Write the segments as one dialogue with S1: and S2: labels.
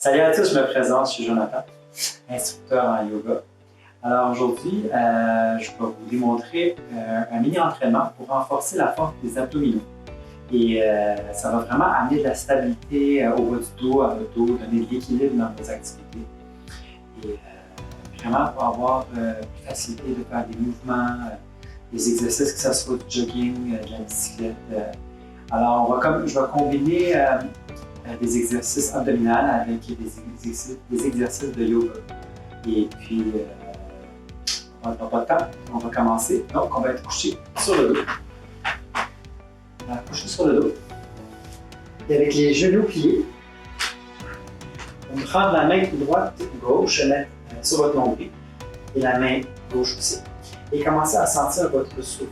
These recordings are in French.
S1: Salut à tous, je me présente, je suis Jonathan, instructeur en yoga. Alors aujourd'hui, je vais vous démontrer un mini-entraînement pour renforcer la force des abdominaux. Et ça va vraiment amener de la stabilité au bas du dos, à votre dos, donner de l'équilibre dans vos activités. Et vraiment pour avoir plus facilité de faire des mouvements, des exercices, que ce soit du jogging, de la bicyclette. Alors je vais combiner des exercices abdominaux avec des exercices de yoga. Et puis, on n'a pas de temps, on va commencer. Donc, on va être couché sur le dos. On va coucher sur le dos. Et avec les genoux pliés, on va prendre la main droite, gauche, mettre sur votre nombril, et la main gauche aussi. Et commencer à sentir votre souffle.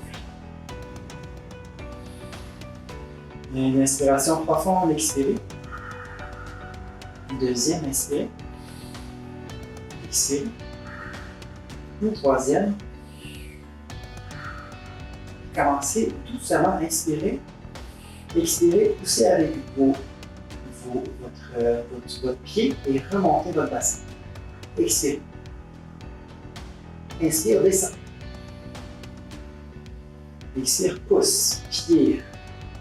S1: Une inspiration profonde, expirez. Deuxième, inspirez. Expirez. Une troisième. Commencez tout doucement à inspirer. Expirez, poussez avec votre pied et remontez votre bassin. Expirez. Inspire, descend. Expire, pousse, pied,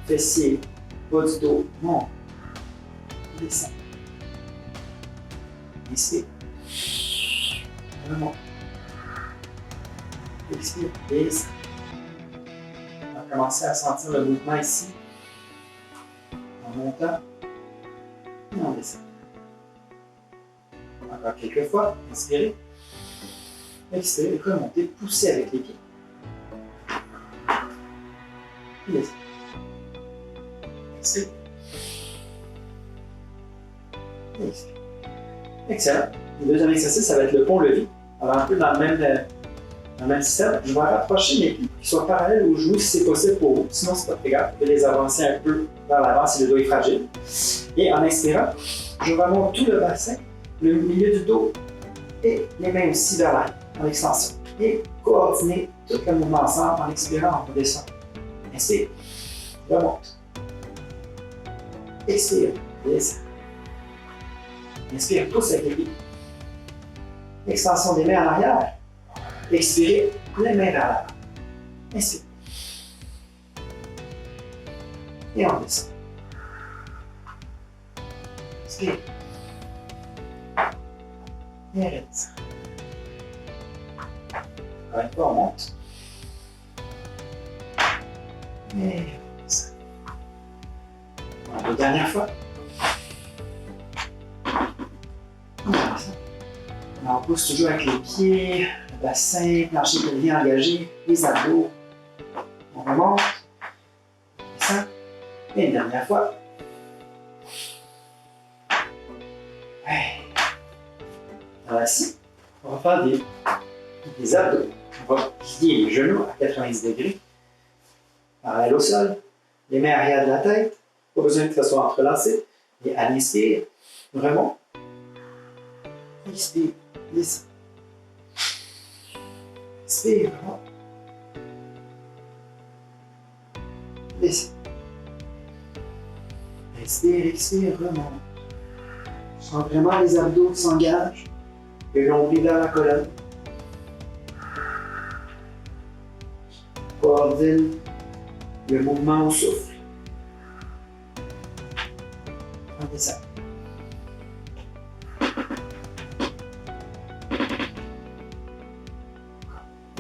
S1: fessier, bas du dos, monte, descend. Inspire, remonte. Expire, descend. On va commencer à sentir le mouvement ici, en montant et en descendant. Encore quelques fois, inspirez, expirez, remontez, poussez avec les pieds. Descendez. Expire. Expire. Excellent. Le deuxième exercice, ça va être le pont-levis. Alors, un peu dans le même système, je vais rapprocher mes pieds qui soient parallèles aux genoux si c'est possible pour vous. Sinon, c'est pas très grave. Vous pouvez les avancer un peu vers l'avant si le dos est fragile. Et en inspirant, je remonte tout le bassin, le milieu du dos et les mains aussi vers l'arrière, en extension. Et coordonner tout le mouvement ensemble en expirant, on redescend. Inspire, remonte. Expire, descend. Inspire, pousse avec les pieds. Extension des mains en arrière. Expirez, les mains vers l'avant. Inspire. Et on descend. Inspire. Et redescend. Encore une fois, on monte. Et on descend. Voilà, la dernière fois. On pousse toujours avec les pieds, le bassin, plancher pelvien engagé, les abdos. On remonte, on descend. Et une dernière fois. Ouais. Alors ici, on va faire des abdos. On va plier les genoux à 90 degrés, parallèle au sol, les mains arrière de la tête. Pas besoin que ça soit entrelacé. Et à l'inspire, on remonte. Expire, descend. Expire, remonte. Descend. Inspire, expire, remonte. Je sens vraiment les abdos qui s'engagent. Le nombril vers la colonne. Coordonne le mouvement au souffle. On descend.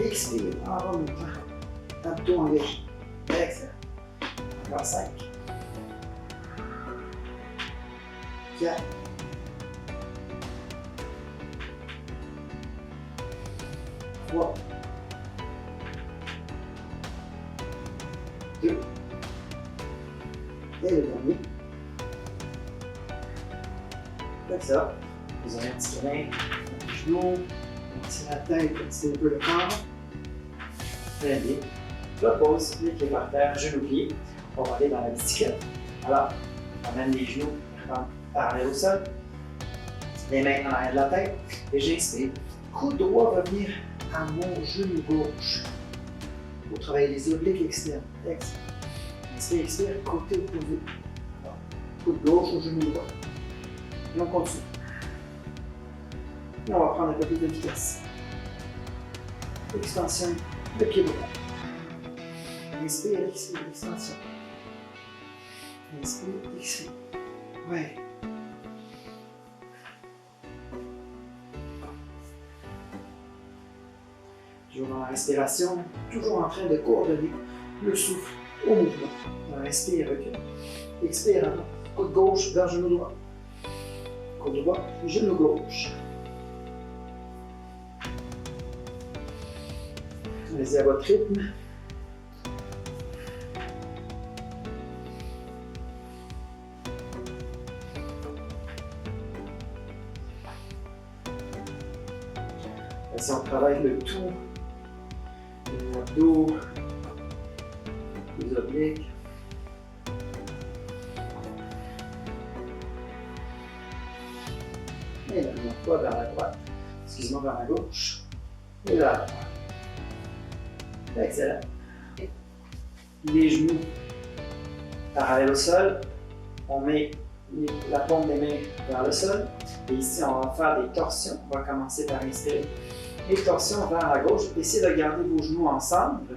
S1: Expire, en remontant. Abdos engagés. Excellent. Encore 5. 4. 3. 2. Et le dernier. Comme ça. Vous avez un petit câlin, un petit genou, on tire la tête, on tire un peu le corps. Très bien. Je pose, les pieds par terre, genoux pliés. On va aller dans la bicyclette. Alors, on amène les genoux parallèles au sol. Les mains en arrière de la tête. Et j'inspire. Coude droit va venir à mon genou gauche. Pour travailler les obliques externes. Excellent. Inspire, expire, côté opposé. Coude gauche au genou droit. Et on continue.
S2: Et on va prendre un peu plus de vitesse. Extension de pied droit. Inspire, expire, extension. Inspire, expire. Ouais. Toujours dans la respiration, toujours en train de coordonner le souffle au mouvement. Inspire, recule. Expire, côte gauche vers genou droit. Côte droit, genou gauche. Allez-y à votre rythme. Si on travaille le tout, les abdos, les obliques. Et la dernière fois vers la droite, excuse-moi, vers la gauche, et vers la droite. Excellent. Les genoux parallèles au sol, on met la paume des mains vers le sol, et ici on va faire des torsions. On va commencer par inspirer. Et torsion vers la gauche. Essayez de garder vos genoux ensemble.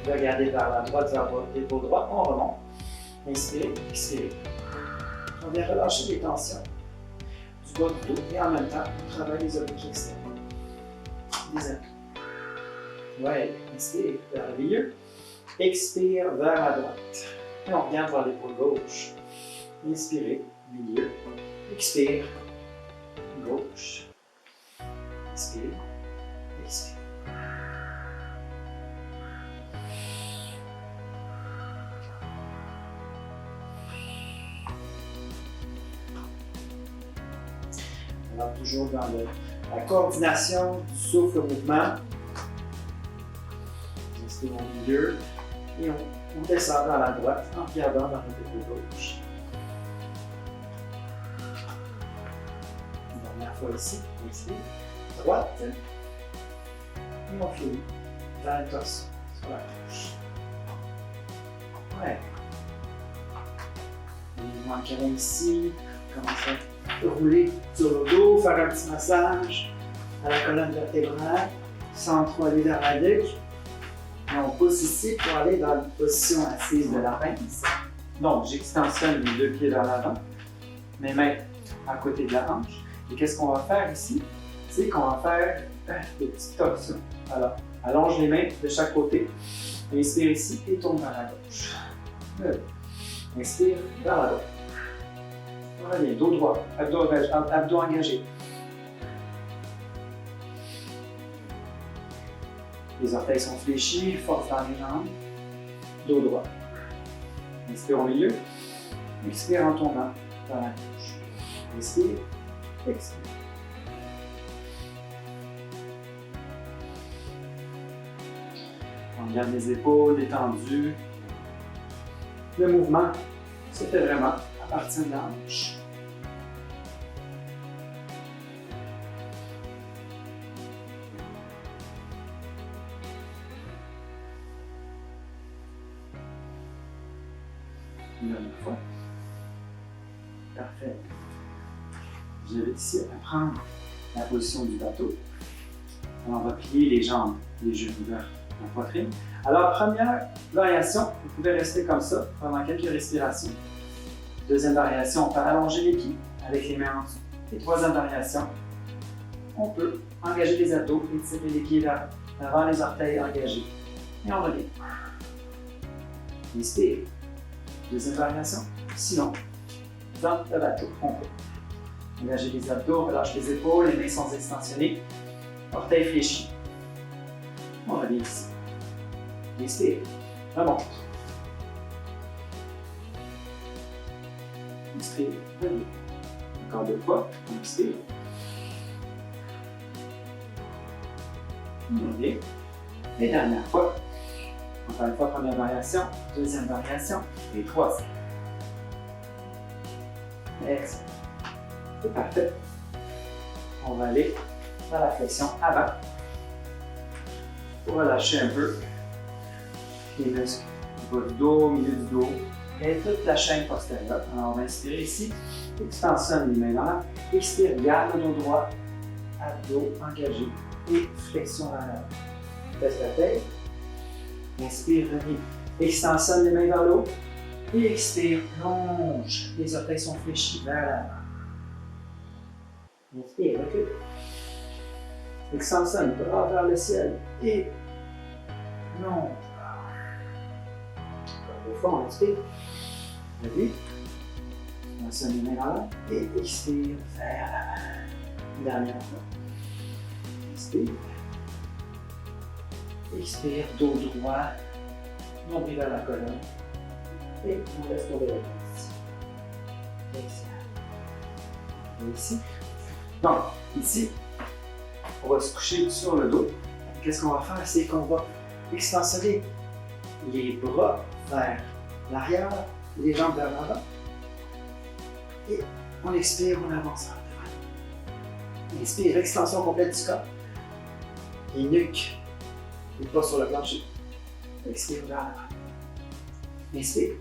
S2: Regardez vers la droite, vers l'épaule droite. On remonte. Inspirez, expirez. On vient relâcher les tensions du bas du dos et en même temps, on travaille les obliques externes. Les abdos. Ouais, inspire vers le milieu. Expire vers la droite. Et on regarde vers l'épaule gauche. Inspirez, milieu. Expire, gauche. Inspire, expire. Alors, toujours dans la coordination du souffle au mouvement. Inspire au milieu et on descend vers la droite en regardant vers notre épaule gauche. Une dernière fois ici, inspire. Droite, et on finit vers le torse sur la gauche. Ouais. On va câlin ici, commencer à rouler sur le dos, faire un petit massage à la colonne vertébrale, sans trop aller vers la nuque. Et on pousse ici pour aller dans la position assise de la pince. Donc, j'extensionne les deux pieds vers l'avant, mes mains à côté de la hanche. Et qu'est-ce qu'on va faire ici? C'est qu'on va faire des petites torsions. Alors, allonge les mains de chaque côté. Inspire ici et tourne vers la gauche. Inspire vers la droite. Voilà bien, dos droit, abdos engagés. Les orteils sont fléchis, force dans les jambes. Dos droit. Inspire au milieu. Expire en tournant vers la gauche. Inspire, expire. On garde les épaules détendues. Le mouvement se fait vraiment à partir de la hanche. Une dernière fois. Parfait. J'invite ici à prendre la position du bateau. On va plier les jambes, les genoux vers la poitrine. Alors, première variation, vous pouvez rester comme ça pendant quelques respirations. Deuxième variation, on peut allonger les pieds avec les mains en dessous. Et troisième variation, on peut engager les abdos et tirer les pieds vers l'avant, les orteils engagés. Et on revient. Inspire. Deuxième variation. Sinon, dans le bateau, on peut engager les abdos, relâche les épaules, les mains sont extensionnées, orteils fléchis. On revient ici. Inspire, remonte. Inspire, revient. Encore deux fois, inspire. On revient. Et dernière fois. Encore une fois, première variation, deuxième variation, et troisième. Excellent. C'est parfait. On va aller dans la flexion avant. Pour relâcher un peu les muscles du bas du dos, milieu du dos et toute la chaîne postérieure. Alors on va inspirer ici, extensionne les mains dans l'avant, expire, garde le dos droit, abdos engagés et flexion vers l'avant. Baisse la tête. Inspire, reviens. Extensionne les mains vers le haut. Et expire, plonge. Les orteils sont fléchis vers l'avant. Inspire, recule. Extensionne, bras vers le ciel. Et plonge. Encore deux fois, on inspire. Reviens. Extensionne les mains vers l'avant. Et expire vers l'avant. Dernière fois. Inspire. Expire, dos droit. Nombril vers la colonne. Et on laisse tomber la tête. Excellent. Et ici. Donc, ici, on va se coucher sur le dos. Qu'est-ce qu'on va faire? C'est qu'on va extensionner les bras vers l'arrière, les jambes vers l'avant. Et on expire, on avance vers devant. Inspire, extension complète du corps. Et nuque, et pas sur le plancher. Expire vers l'avant. Inspire.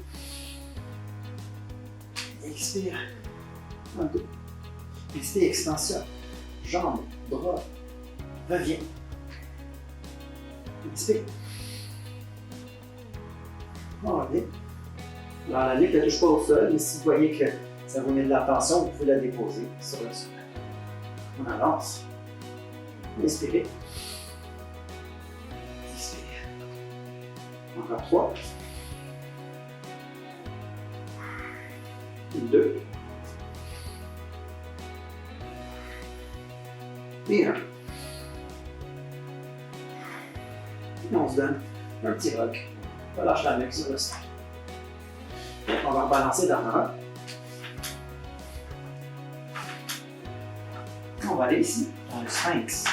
S2: Expire. Un, deux. Inspire, extension. Jambes, bras. Reviens. Inspire. On revient. Alors la nuque ne touche pas au sol, mais si vous voyez que ça vous met de la tension, vous pouvez la déposer sur le sol. On avance. Inspirez. Expire. Encore 3. 2. Et 1. Et on se donne un petit rock. On relâche la nuque sur le sol. On va rebalancer dans un. On va aller ici, dans le sphinx.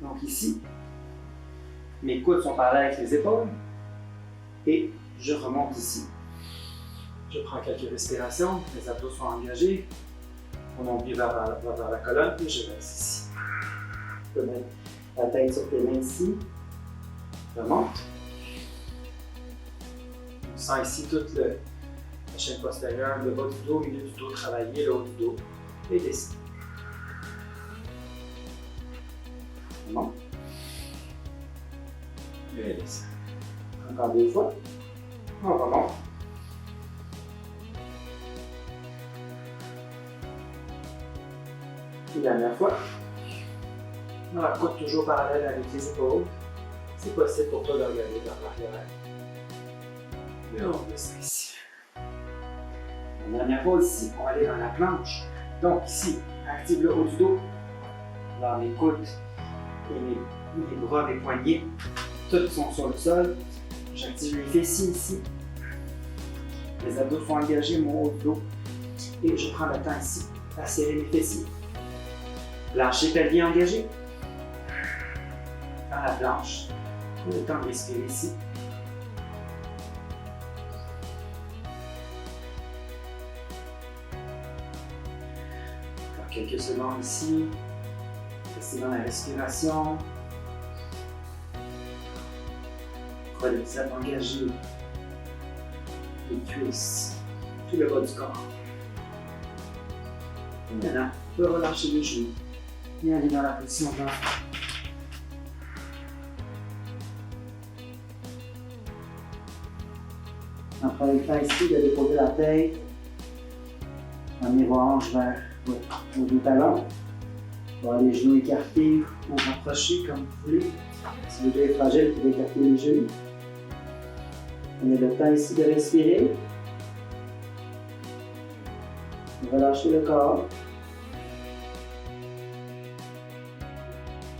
S2: Donc ici, mes coudes sont parallèles avec les épaules. Et je remonte ici. Je prends quelques respirations, les abdos sont engagés. Mon nombril vers la colonne et je reste ici. Je peux mettre la tête sur tes mains ici. Je remonte. On sent ici toute la chaîne postérieure, le bas du dos, le milieu du dos travailler, le haut du dos. Et descend. Je remonte. Et descend. Encore 2 fois. On remonte. Une dernière fois. On la coude toujours parallèle avec les épaules. C'est possible pour toi de regarder vers l'arrière. Et on descend ici. Une dernière fois ici, on va aller dans la planche. Donc ici, active le haut du dos. Alors mes coudes et mes bras, mes poignets, tous sont sur le sol. J'active les fessiers ici. Les abdos sont engagés, mon haut du dos. Et je prends le temps ici à serrer mes fessiers. Lâcher pelvien engagé. Dans la planche. Le temps de respirer ici. Encore quelques secondes ici. Restez dans la respiration. Quadriceps engagé. Les cuisses. Tout le bas du corps. Et maintenant, on peut relâcher les genoux. Et aller dans la position de l'enfant. On prend le temps ici de déposer la tête. Amener vos hanches vers vos deux talons. Voir les genoux écartés ou rapprochés comme vous voulez. Si le dos est fragile, vous pouvez écarter les genoux. Prenez le temps ici de respirer. Relâchez le corps.